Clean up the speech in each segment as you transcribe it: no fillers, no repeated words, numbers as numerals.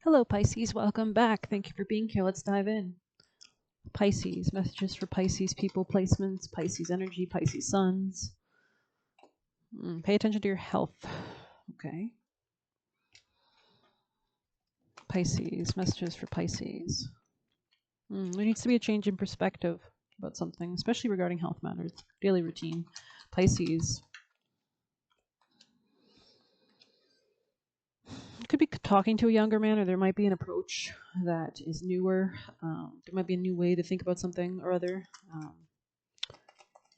Hello, Pisces. Welcome back. Thank you for being here. Let's dive in. Pisces, messages for Pisces people, placements, Pisces energy, Pisces suns. Pay attention to your health. Okay. Pisces, messages for Pisces. There needs to be a change in perspective about something, especially regarding health matters, daily routine. Pisces. Could be talking to a younger man, or there might be an approach that is newer. There might be a new way to think about something or other.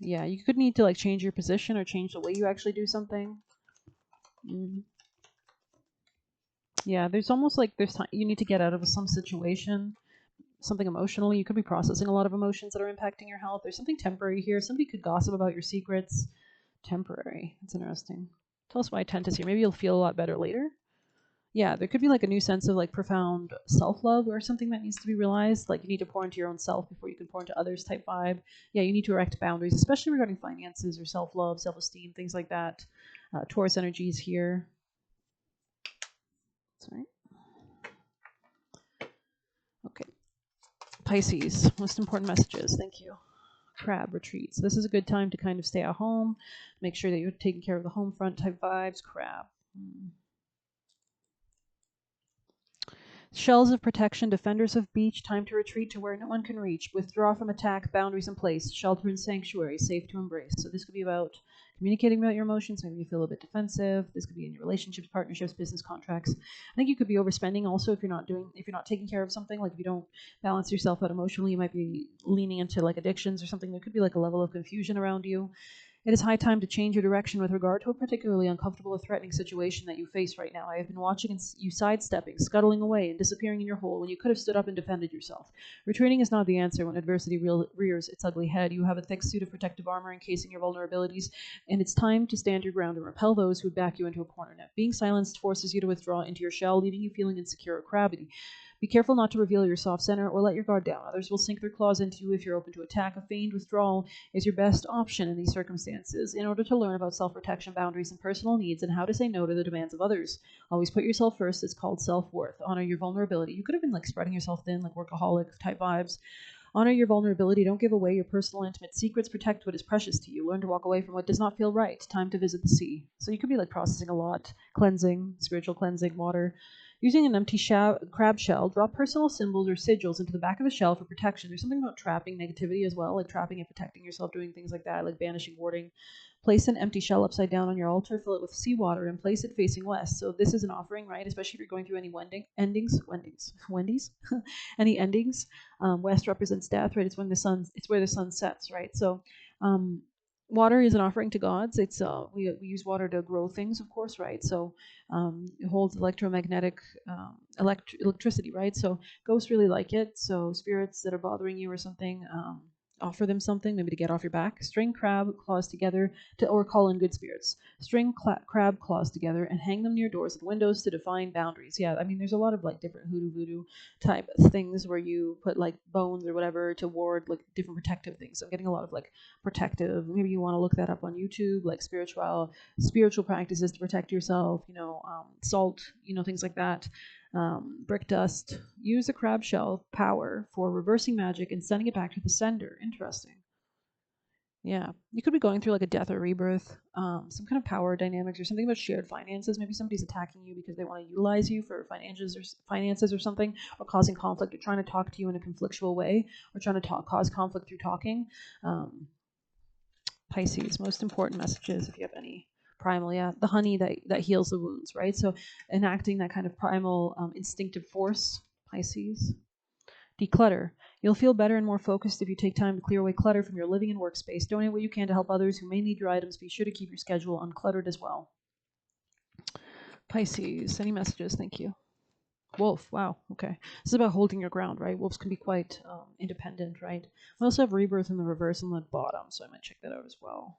Yeah, you could need to like change your position or change the way you actually do something. Yeah, there's almost like there's time you need to get out of some situation, something emotionally. You could be processing a lot of emotions that are impacting your health. There's something temporary here. Somebody could gossip about your secrets. Temporary. That's interesting. Tell us why 10 is here. Maybe you'll feel a lot better later. Yeah, there could be like a new sense of like profound self-love or something that needs to be realized. Like you need to pour into your own self before you can pour into others type vibe. Yeah, you need to erect boundaries, especially regarding finances or self-love, self-esteem, things like that. Taurus energy is here. Sorry. Okay. Pisces, most important messages. Thank you. Crab retreats. This is a good time to kind of stay at home, make sure that you're taking care of the home front type vibes. Crab. Shells of protection, defenders of beach, time to retreat to where no one can reach, withdraw from attack, boundaries in place, shelter and sanctuary, safe to embrace. So this could be about communicating about your emotions. Maybe you feel a bit defensive. This could be in your relationships, partnerships, business contracts. I think you could be overspending also if you're not taking care of something. Like if you don't balance yourself out emotionally, you might be leaning into like addictions or something. There could be like a level of confusion around you. It is high time to change your direction with regard to a particularly uncomfortable or threatening situation that you face right now. I have been watching you sidestepping, scuttling away, and disappearing in your hole when you could have stood up and defended yourself. Retreating is not the answer when adversity rears its ugly head. You have a thick suit of protective armor encasing your vulnerabilities, and it's time to stand your ground and repel those who would back you into a corner net. Being silenced forces you to withdraw into your shell, leaving you feeling insecure or crabby. Be careful not to reveal your soft center or let your guard down. Others will sink their claws into you if you're open to attack. A feigned withdrawal is your best option in these circumstances. In order to learn about self-protection, boundaries, and personal needs and how to say no to the demands of others, always put yourself first. It's called self-worth. Honor your vulnerability. You could have been like spreading yourself thin, like workaholic type vibes. Honor your vulnerability. Don't give away your personal, intimate secrets. Protect what is precious to you. Learn to walk away from what does not feel right. Time to visit the sea. So you could be like processing a lot, cleansing, spiritual cleansing, water. Using an empty crab shell, drop personal symbols or sigils into the back of the shell for protection. There's something about trapping negativity as well, like trapping and protecting yourself, doing things like that, like banishing, warding. Place an empty shell upside down on your altar, fill it with seawater, and place it facing west. So this is an offering, right? Especially if you're going through any Wendy's, any endings. West represents death, right? It's where the sun sets, right? So water is an offering to gods. It's we use water to grow things, of course, right? So it holds electromagnetic electricity, right? So ghosts really like it. So spirits that are bothering you or something, offer them something, maybe to get off your back. String crab claws together or call in good spirits. String crab claws together and hang them near doors and windows to define boundaries. Yeah, I mean, there's a lot of like different hoodoo voodoo type things where you put like bones or whatever to ward like different protective things. So I'm getting a lot of like protective. Maybe you want to look that up on YouTube, like spiritual practices to protect yourself. Salt, things like that. Brick dust. Use the crab shell power for reversing magic and sending it back to the sender. Interesting. Yeah, you could be going through like a death or rebirth, some kind of power dynamics or something about shared finances. Maybe somebody's attacking you because they want to utilize you for finances or something, or causing conflict, or trying to talk to you in a conflictual way, or trying to cause conflict through talking. Pisces, most important messages if you have any. Primal, yeah, the honey that heals the wounds, right? So enacting that kind of primal instinctive force. Pisces. Declutter. You'll feel better and more focused if you take time to clear away clutter from your living and workspace. Donate what you can to help others who may need your items. Be sure to keep your schedule uncluttered as well. Pisces, any messages? Thank you. Wolf, wow, okay. This is about holding your ground, right? Wolves can be quite independent, right? We also have rebirth in the reverse on the bottom, so I might check that out as well.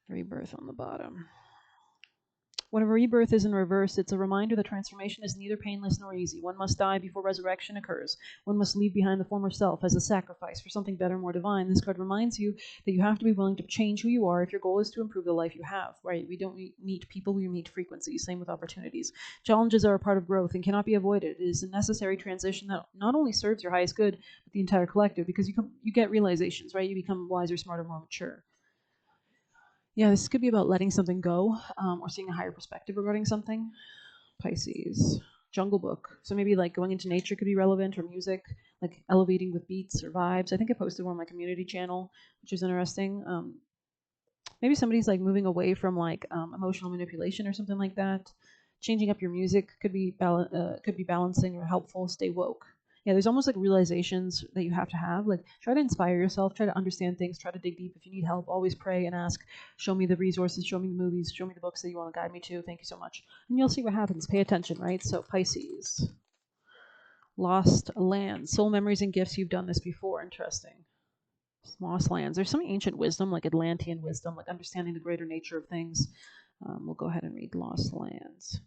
Rebirth on the bottom. When a rebirth is in reverse, it's a reminder that transformation is neither painless nor easy. One must die before resurrection occurs. One must leave behind the former self as a sacrifice for something better, more divine. This card reminds you that you have to be willing to change who you are if your goal is to improve the life you have, right? We don't meet people, we meet frequencies. Same with opportunities. Challenges are a part of growth and cannot be avoided. It is a necessary transition that not only serves your highest good, but the entire collective, because you get realizations, right? You become wiser, smarter, more mature. Yeah, this could be about letting something go, or seeing a higher perspective regarding something. Pisces. Jungle Book. So maybe like going into nature could be relevant, or music, like elevating with beats or vibes. I think I posted one on my community channel, which is interesting. Maybe somebody's like moving away from like emotional manipulation or something like that. Changing up your music could be balancing or helpful. Stay woke. Yeah, there's almost like realizations that you have to have. Like, try to inspire yourself, try to understand things, try to dig deep. If you need help, always pray and ask. Show me the resources, show me the movies, show me the books that you want to guide me to. Thank you so much. And you'll see what happens. Pay attention, right? So, Pisces. Lost lands, soul memories and gifts. You've done this before. Interesting. Lost lands. There's some ancient wisdom, like Atlantean wisdom, like understanding the greater nature of things. We'll go ahead and read Lost Lands.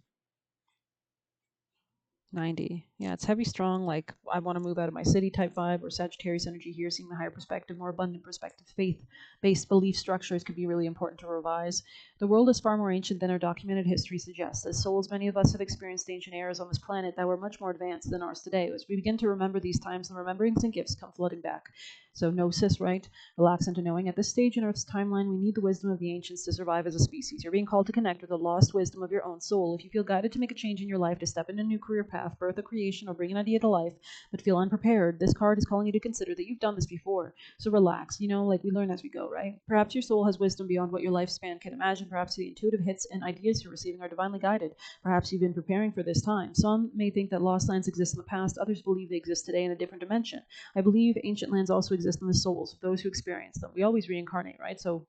90. Yeah, it's heavy, strong, like I want to move out of my city type vibe, or Sagittarius energy here, seeing the higher perspective, more abundant perspective. Faith-based belief structures could be really important to revise. The world is far more ancient than our documented history suggests. As souls, many of us have experienced ancient eras on this planet that were much more advanced than ours today. As we begin to remember these times, the rememberings and gifts come flooding back. So gnosis, right? Relax into knowing. At this stage in Earth's timeline, we need the wisdom of the ancients to survive as a species. You're being called to connect with the lost wisdom of your own soul. If you feel guided to make a change in your life, to step into a new career path, birth a creation, or bring an idea to life, but feel unprepared, this card is calling you to consider that you've done this before. So relax. Like we learn as we go, right? Perhaps your soul has wisdom beyond what your lifespan can imagine. Perhaps the intuitive hits and ideas you're receiving are divinely guided. Perhaps you've been preparing for this time. Some may think that lost lands exist in the past. Others believe they exist today in a different dimension. I believe ancient lands also exist in the souls of those who experience them. We always reincarnate, right? So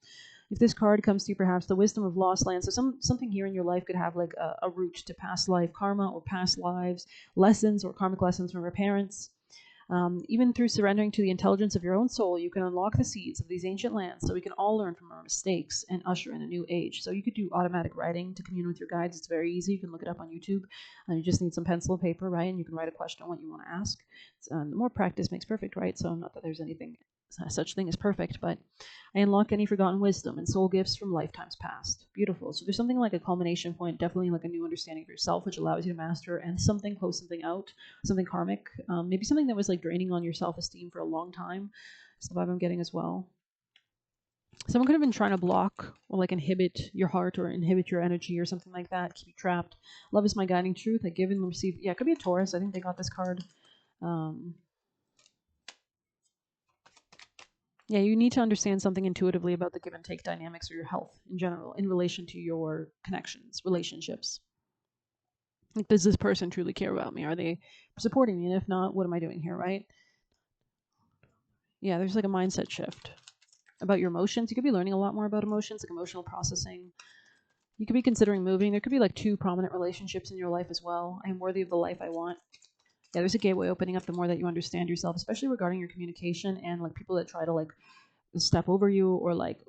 if this card comes to you, perhaps the wisdom of lost lands, so something here in your life could have like a root to past life karma or past lives, lessons or karmic lessons from your parents. Even through surrendering to the intelligence of your own soul, you can unlock the seeds of these ancient lands so we can all learn from our mistakes and usher in a new age. So you could do automatic writing to commune with your guides. It's very easy. You can look it up on YouTube. You just need some pencil and paper, right? And you can write a question on what you want to ask. The more practice makes perfect, right? So not that there's anything such thing as perfect, but I unlock any forgotten wisdom and soul gifts from lifetimes past. Beautiful. So there's something like a culmination point, definitely like a new understanding of yourself, which allows you to master, and something close something out, something karmic, maybe something that was like draining on your self-esteem for a long time. That's the vibe I'm getting as well. Someone could have been trying to block or like inhibit your heart or inhibit your energy or something like that, keep you trapped. Love is my guiding truth. I give and receive. Yeah, it could be a Taurus. I think they got this card. Yeah, you need to understand something intuitively about the give and take dynamics or your health in general in relation to your connections, relationships. Like, does this person truly care about me? Are they supporting me? And if not, what am I doing here, right? Yeah, there's like a mindset shift about your emotions. You could be learning a lot more about emotions, like emotional processing. You could be considering moving. There could be like 2 prominent relationships in your life as well. I am worthy of the life I want. Yeah, there's a gateway opening up the more that you understand yourself, especially regarding your communication and like people that try to like step over you or like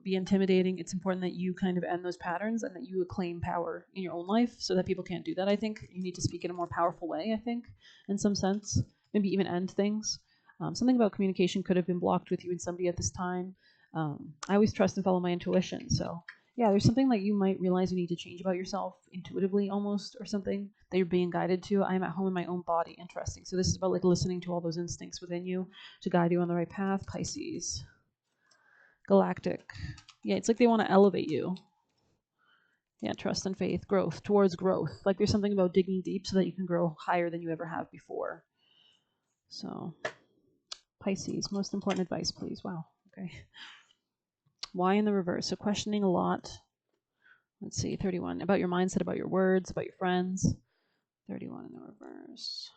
be intimidating. It's important that you kind of end those patterns and that you claim power in your own life so that people can't do that. I think you need to speak in a more powerful way, I think, in some sense, maybe even end things. Something about communication could have been blocked with you and somebody at this time. I always trust and follow my intuition. So yeah, there's something that you might realize you need to change about yourself intuitively almost, or something that you're being guided to. I am at home in my own body. Interesting. So this is about like listening to all those instincts within you to guide you on the right path. Pisces. Galactic. Yeah, it's like they want to elevate you. Yeah, trust and faith, growth, towards growth. Like there's something about digging deep so that you can grow higher than you ever have before. So, Pisces, most important advice, please. Wow. Okay. Why in the reverse? So questioning a lot. Let's see, 31. About your mindset, about your words, about your friends. 31 in the reverse.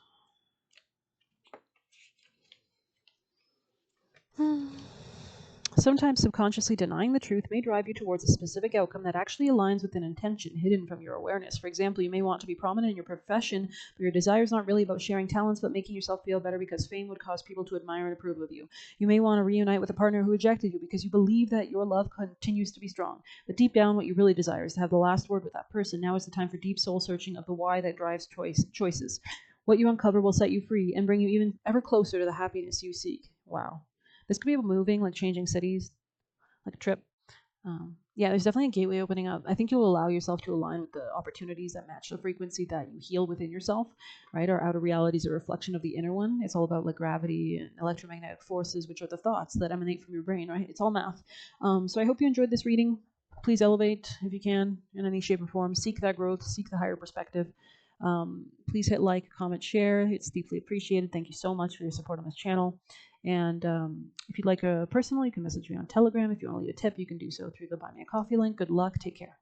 Sometimes subconsciously denying the truth may drive you towards a specific outcome that actually aligns with an intention hidden from your awareness. For example, you may want to be prominent in your profession, but your desires aren't really about sharing talents, but making yourself feel better because fame would cause people to admire and approve of you. You may want to reunite with a partner who rejected you because you believe that your love continues to be strong. But deep down, what you really desire is to have the last word with that person. Now is the time for deep soul searching of the why that drives choices. What you uncover will set you free and bring you even ever closer to the happiness you seek. Wow. This could be about moving, like changing cities, like a trip. Yeah, there's definitely a gateway opening up. I think you'll allow yourself to align with the opportunities that match the frequency that you heal within yourself, right? Our outer reality is a reflection of the inner one. It's all about like gravity and electromagnetic forces, which are the thoughts that emanate from your brain, right? It's all math. So I hope you enjoyed this reading. Please elevate if you can in any shape or form. Seek that growth, seek the higher perspective. Please hit like, comment, share. It's deeply appreciated. Thank you so much for your support on this channel. And if you'd like a personal, you can message me on Telegram. If you want to leave a tip, you can do so through the Buy Me a Coffee link. Good luck. Take care.